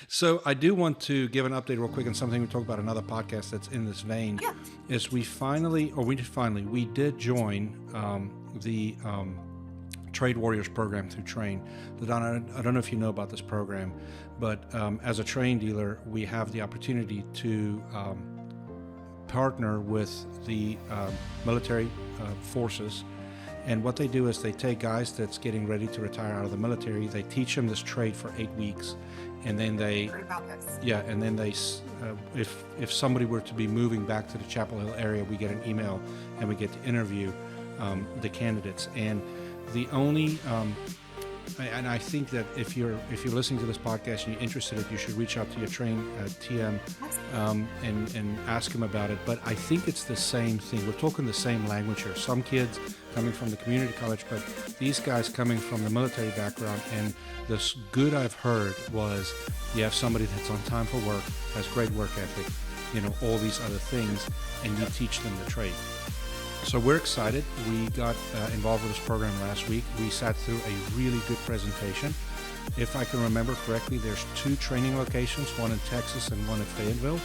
So I do want to give an update real quick on something we talked about in another podcast that's in this vein. Yeah. Is we did join the Trade Warriors program through Train. I don't know if you know about this program, but as a Train dealer, we have the opportunity to partner with the military forces. And what they do is they take guys that's getting ready to retire out of the military, they teach them this trade for 8 weeks, and then they, Heard about this. yeah, and then they, if somebody were to be moving back to the Chapel Hill area, we get an email and we get to interview the candidates. And the only, and I think that if you're listening to this podcast and you're interested, you should reach out to your Train TM and ask him about it. But I think it's the same thing. We're talking the same language here. Some kids coming from the community college, but these guys coming from the military background. And the good I've heard was you have somebody that's on time for work, has great work ethic, all these other things, and you teach them the trade. So we're excited. We got involved with this program last week. We sat through a really good presentation. If I can remember correctly, there's 2 training locations, one in Texas and one in Fayetteville.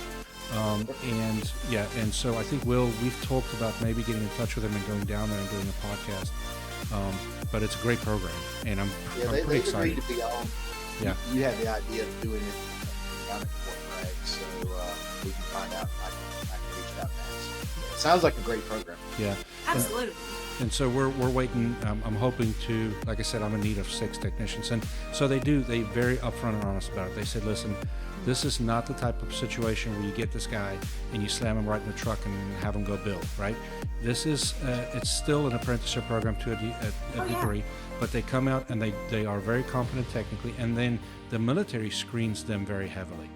And so I think we've talked about maybe getting in touch with them and going down there and doing a podcast. But it's a great program, and I'm pretty excited. Agreed to be on. Yeah. You had the idea of doing it down in Fort Bragg, so we can find out. I can reach out and ask. Sounds like a great program. Yeah. Absolutely. And so we're waiting. I'm hoping to, like I said, I'm in need of 6 technicians. And so they very upfront and honest about it. They said, listen, this is not the type of situation where you get this guy and you slam him right in the truck and have him go build, right? This is, it's still an apprenticeship program to a degree, but they come out and they are very competent technically. And then the military screens them very heavily.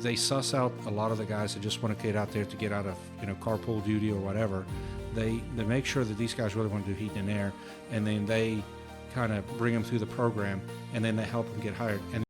They suss out a lot of the guys that just want to get out there to get out of carpool duty or whatever. They make sure that these guys really want to do heat and air, and then they kind of bring them through the program, and then they help them get hired. And